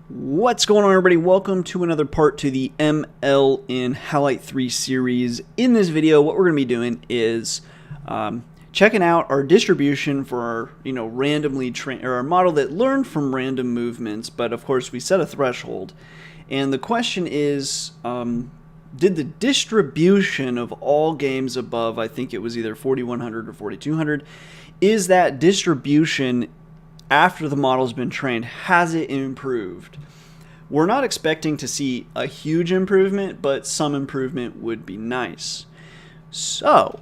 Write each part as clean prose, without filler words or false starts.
What's going on, everybody? Welcome to another part to the ML in Halite 3 series. In this video, what we're going to be doing is checking out our distribution for our, randomly trained, or our model that learned from random movements. But of course, we set a threshold, and the question is, did the distribution of all games above, I think it was either 4100 or 4200, is that distribution after the model's been trained, has it improved? We're not expecting to see a huge improvement, but some improvement would be nice. So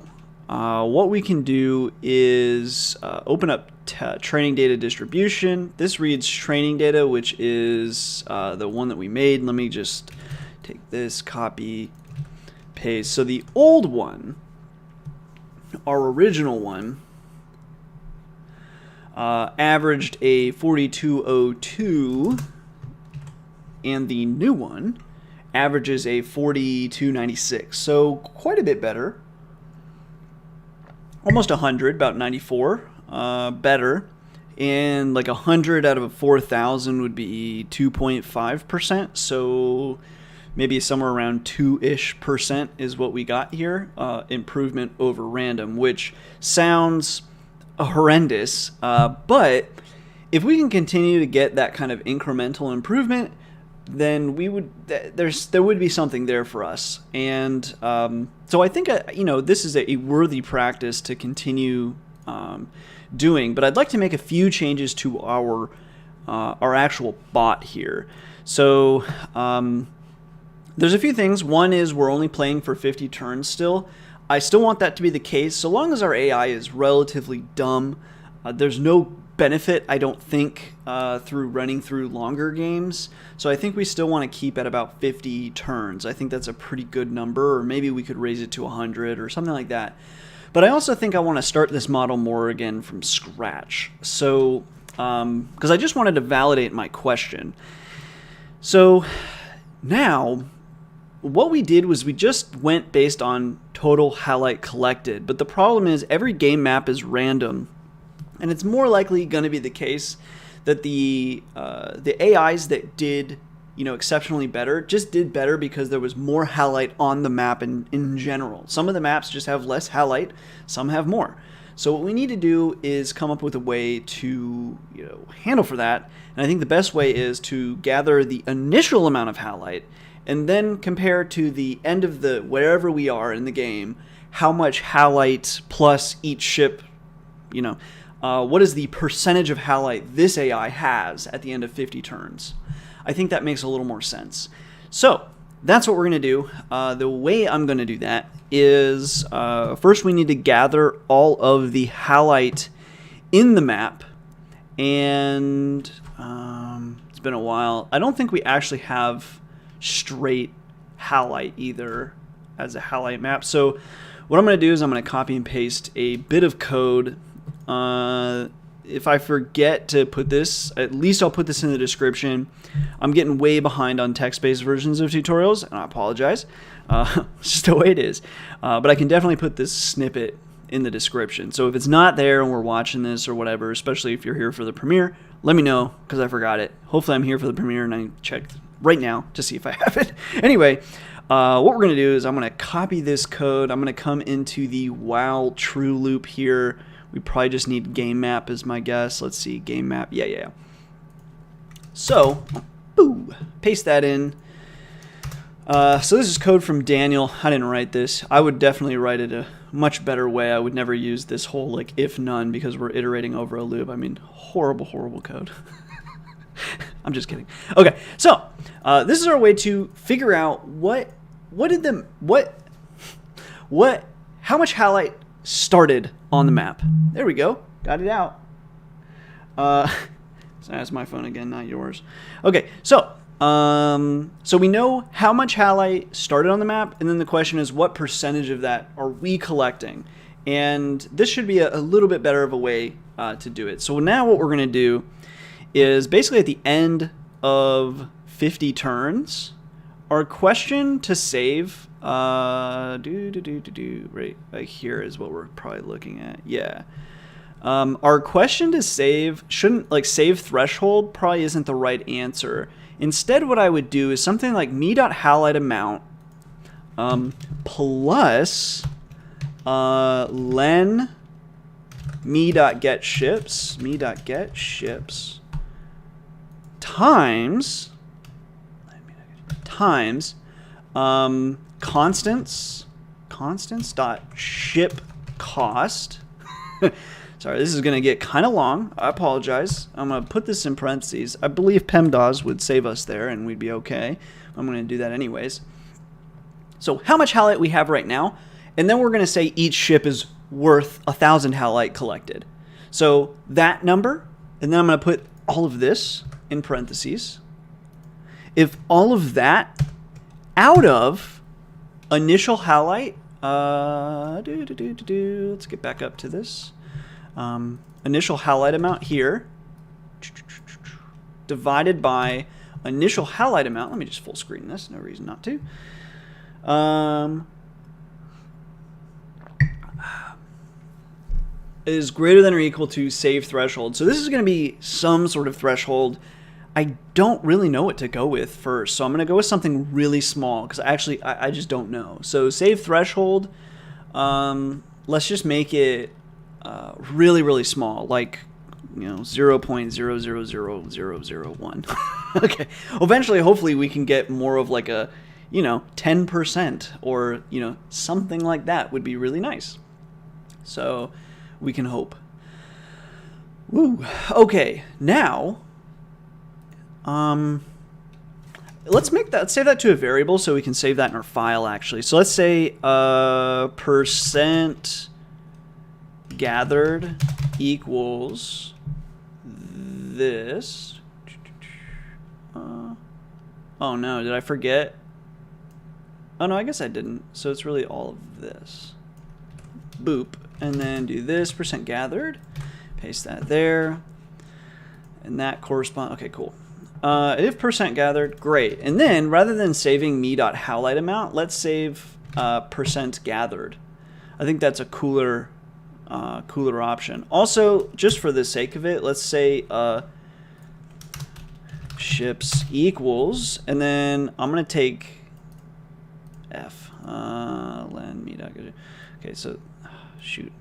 what we can do is open up training data distribution. This reads training data, which is the one that we made. Let me just take this, copy, paste. So the old one, our original one, averaged a 4202, and the new one averages a 4296. So quite a bit better. Almost 100, about 94 better. And like 100 out of a 4,000 would be 2.5%. So maybe somewhere around 2-ish% is what we got here. Improvement over random, which sounds horrendous, but if we can continue to get that kind of incremental improvement, then we would there would be something there for us. And so I think this is a worthy practice to continue doing. But I'd like to make a few changes to our actual bot here. So there's a few things. One is we're only playing for 50 turns still. I still want that to be the case, so long as our AI is relatively dumb. There's no benefit, I don't think, through running through longer games. So I think we still want to keep at about 50 turns. I think that's a pretty good number, or maybe we could raise it to 100 or something like that. But I also think I want to start this model more again from scratch. So, because I just wanted to validate my question. So now, what we did was we just went based on total Halite collected, but the problem is every game map is random, and it's more likely going to be the case that the AIs that did exceptionally better just did better because there was more Halite on the map in general. Some of the maps just have less Halite, some have more. So what we need to do is come up with a way to handle for that, and I think the best way is to gather the initial amount of Halite and then compare to the end of the wherever we are in the game, how much Halite plus each ship, what is the percentage of Halite this AI has at the end of 50 turns. I think that makes a little more sense. So that's what we're going to do. The way I'm going to do that is first we need to gather all of the Halite in the map, and it's been a while. I don't think we actually have straight Halite either as a Halite map. So what I'm going to do is I'm going to copy and paste a bit of code. If I forget to put this, at least I'll put this in the description. I'm getting way behind on text-based versions of tutorials, and I apologize. It's just the way it is. But I can definitely put this snippet in the description. So if it's not there and we're watching this or whatever, especially if you're here for the premiere, let me know because I forgot it. Hopefully I'm here for the premiere and I checked right now to see if I have it. Anyway, what we're going to do is I'm going to copy this code. I'm going to come into the while true loop here. We probably just need game map is my guess. Let's see, game map. Yeah. So, boo, paste that in. So this is code from Daniel. I didn't write this. I would definitely write it a much better way. I would never use this whole if none because we're iterating over a loop. I mean, horrible code. I'm just kidding. Okay, so this is our way to figure out how much Halite started on the map. There we go. Got it out. So that's my phone again, not yours. Okay, so we know how much Halite started on the map, and then the question is what percentage of that are we collecting? And this should be a little bit better of a way to do it. So now what we're going to do is basically at the end of 50 turns, our question to save, right here is what we're probably looking at. Yeah. Our question to save shouldn't, like, save threshold probably isn't the right answer. Instead, what I would do is something like me.HaliteAmount plus len me.getShips times constants dot ship cost. Sorry, this is going to get kind of long. I apologize. I'm going to put this in parentheses. I believe PEMDAS would save us there and we'd be okay. I'm going to do that anyways. So how much halite we have right now, and then we're going to say each ship is worth 1,000 halite collected. So that number, and then I'm going to put all of this in parentheses. If all of that out of initial halite, let's get back up to this. Initial halite amount here divided by initial halite amount. Let me just full screen this. No reason not to. Is greater than or equal to save threshold. So this is going to be some sort of threshold. I don't really know what to go with first. So I'm going to go with something really small because actually I just don't know. So save threshold, let's just make it really, really small, like, 0.000001. Okay. Eventually, hopefully we can get more of like a, 10% or, something like that would be really nice. So we can hope. Woo. Okay. Now, let's save that to a variable so we can save that in our file actually. So let's say, percent gathered equals this. Oh no, did I forget? Oh no, I guess I didn't. So it's really all of this. Boop. And then do this, percent gathered. Paste that there. And that corresponds. Okay, cool. If percent gathered, great. And then rather than saving me.HaliteAmount, let's save percent gathered. I think that's a cooler option. Also, just for the sake of it, let's say ships equals, and then I'm gonna take f len me. Okay, so shoot.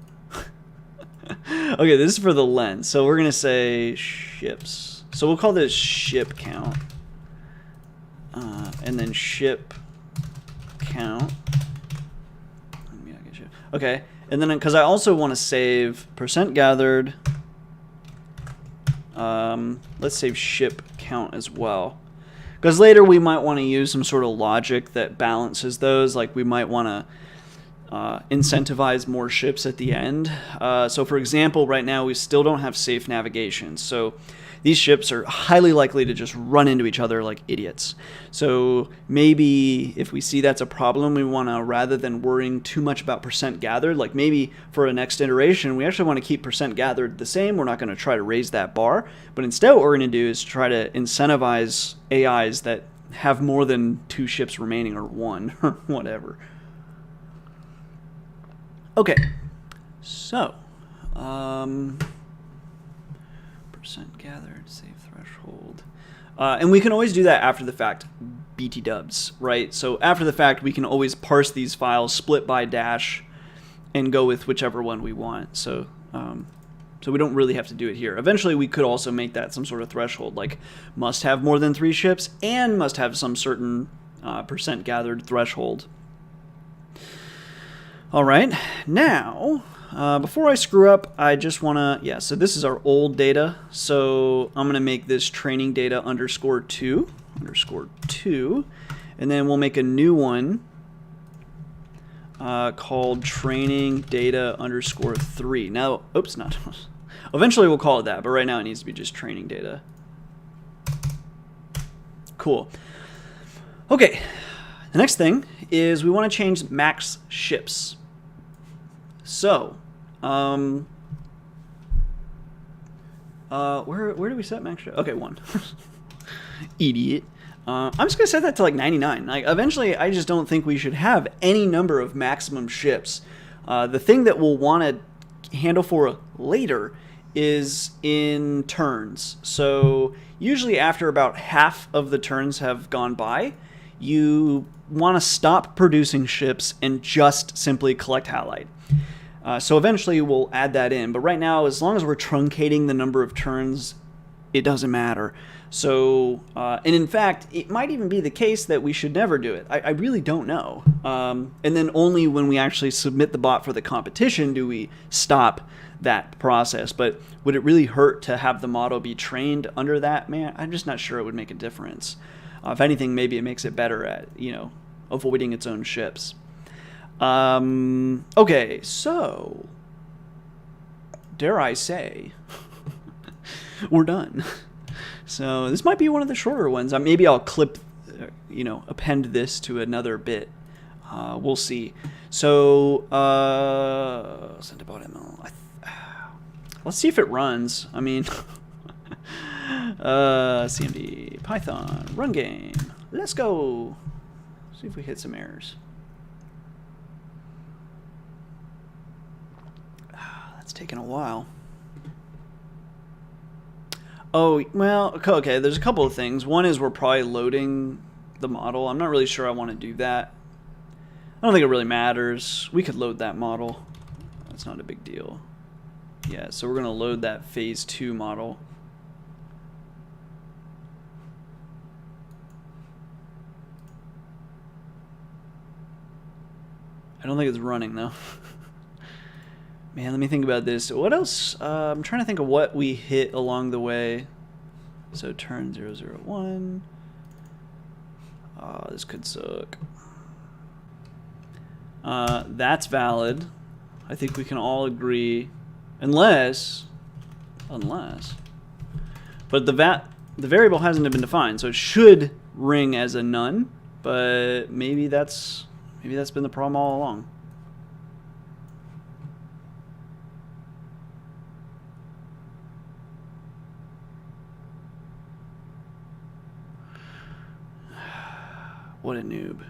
Okay, this is for the len. So we're gonna say ships. So we'll call this ship count, and then ship count. Okay. And then, because I also want to save percent gathered, let's save ship count as well. Because later we might want to use some sort of logic that balances those. Like we might want to incentivize more ships at the end. So for example, right now we still don't have safe navigation. So these ships are highly likely to just run into each other like idiots. So maybe if we see that's a problem, we want to, rather than worrying too much about percent gathered, like maybe for a next iteration, we actually want to keep percent gathered the same. We're not going to try to raise that bar, but instead what we're going to do is try to incentivize AIs that have more than 2 ships remaining or 1 or whatever. Okay, so percent gathered, save threshold. And we can always do that after the fact, BT dubs, right? So after the fact, we can always parse these files, split by dash, and go with whichever one we want. So so we don't really have to do it here. Eventually, we could also make that some sort of threshold, like must have more than 3 ships and must have some certain percent gathered threshold. All right, now, before I screw up, I just want to, yeah, so this is our old data. So I'm going to make this training data _2, and then we'll make a new one called training data _3. Now, oops, not, eventually we'll call it that, but right now it needs to be just training data. Cool. Okay, the next thing is we want to change max ships. So, where do we set max ship? Okay, 1. Idiot. I'm just gonna set that to like 99. Like, eventually, I just don't think we should have any number of maximum ships. The thing that we'll want to handle for later is in turns. So usually after about half of the turns have gone by, you want to stop producing ships and just simply collect halite. So eventually we'll add that in. But right now, as long as we're truncating the number of turns, it doesn't matter. So, and in fact, it might even be the case that we should never do it. I really don't know. And then only when we actually submit the bot for the competition do we stop that process. But would it really hurt to have the model be trained under that? Man, I'm just not sure it would make a difference. If anything, maybe it makes it better at, avoiding its own ships. Okay, so dare I say, we're done. So this might be one of the shorter ones. Maybe I'll clip, append this to another bit. We'll see. So, let's see if it runs. I mean, CMD, Python, run game. Let's go. See if we hit some errors. That's taking a while. Oh, well, okay, there's a couple of things. One is we're probably loading the model. I'm not really sure I want to do that. I don't think it really matters. We could load that model. That's not a big deal. Yeah, so we're going to load that phase 2 model. I don't think it's running, though. Man, let me think about this. What else? I'm trying to think of what we hit along the way. So turn 001. Oh, this could suck. That's valid. I think we can all agree. Unless. But the variable hasn't been defined, so it should ring as a none. But maybe that's been the problem all along. What a noob.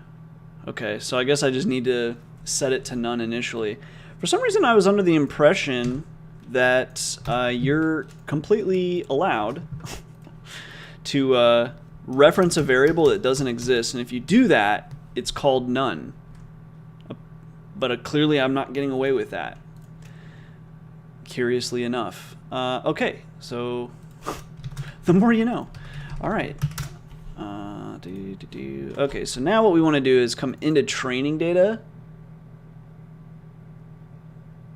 Okay, so I guess I just need to set it to none initially. For some reason, I was under the impression that you're completely allowed to reference a variable that doesn't exist, and if you do that, it's called none. But clearly, I'm not getting away with that. Curiously enough. Okay, so the more you know. All right. Okay, so now what we want to do is come into training data.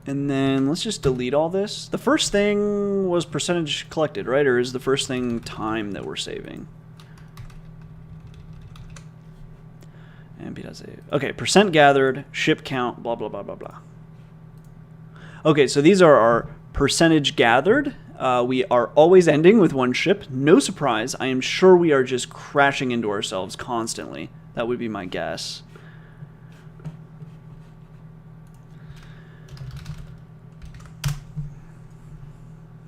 And then let's just delete all this. The first thing was percentage collected, right? Or is the first thing time that we're saving? np.save. Okay, percent gathered, ship count, blah, blah, blah, blah, blah. Okay, so these are our percentage gathered. We are always ending with one ship. No surprise. I am sure we are just crashing into ourselves constantly. That would be my guess.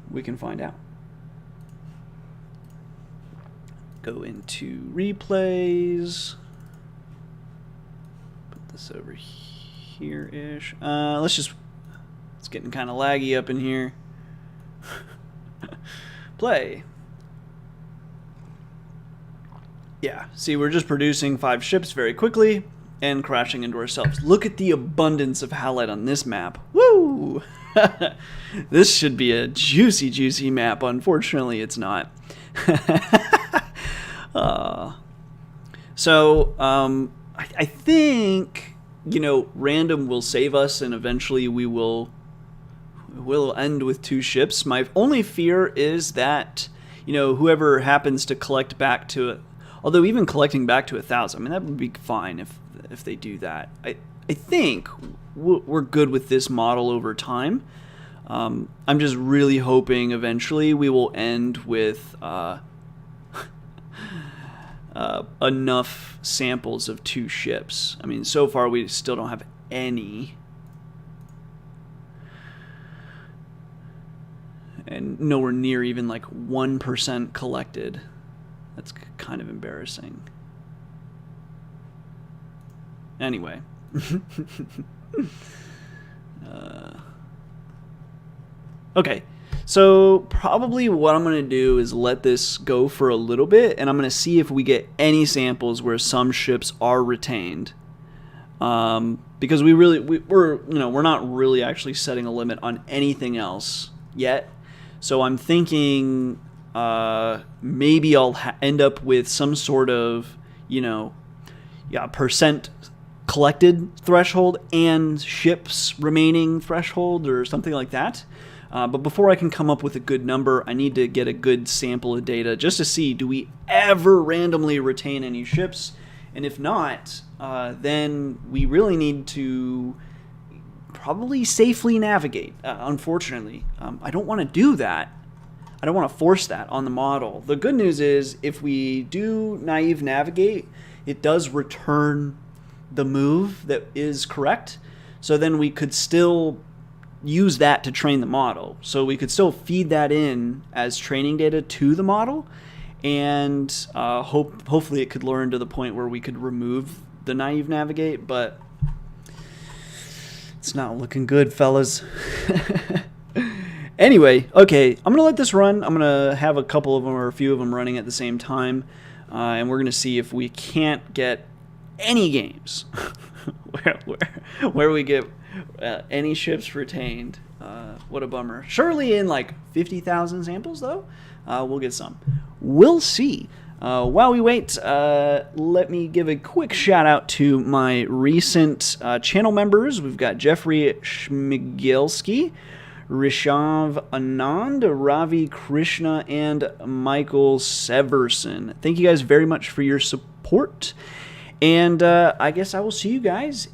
We can find out. Go into replays. Put this over here-ish. It's getting kind of laggy up in here. Play. Yeah, see, we're just producing 5 ships very quickly and crashing into ourselves. Look at the abundance of halite on this map. Woo! This should be a juicy, juicy map. Unfortunately, it's not. I think, random will save us, and eventually we'll end with 2 ships. My only fear is that, whoever happens to collect back to it, although even collecting back to 1,000, I mean, that would be fine if they do that. I think we're good with this model over time. I'm just really hoping eventually we will end with enough samples of 2 ships. I mean, so far we still don't have any. And nowhere near even like 1% collected. That's kind of embarrassing. Anyway. Okay, so probably what I'm going to do is let this go for a little bit, and I'm going to see if we get any samples where some ships are retained. Because we're not really actually setting a limit on anything else yet. So I'm thinking maybe I'll end up with some sort of percent collected threshold and ships remaining threshold or something like that. But before I can come up with a good number, I need to get a good sample of data just to see, do we ever randomly retain any ships? And if not, then we really need to probably safely navigate. Unfortunately, I don't want to do that. I don't want to force that on the model. The good news is if we do naive navigate, it does return the move that is correct. So then we could still use that to train the model. So we could still feed that in as training data to the model, and hopefully it could learn to the point where we could remove the naive navigate, but it's not looking good, fellas. Anyway, okay, I'm gonna let this run. I'm gonna have a couple of them or a few of them running at the same time, and we're gonna see if we can't get any games where we get any ships retained. What a bummer. Surely in like 50,000 samples though, we'll get some. We'll see. While we wait, let me give a quick shout out to my recent channel members. We've got Jeffrey Schmigelski, Rishav Anand, Ravi Krishna, and Michael Severson. Thank you guys very much for your support. And I guess I will see you guys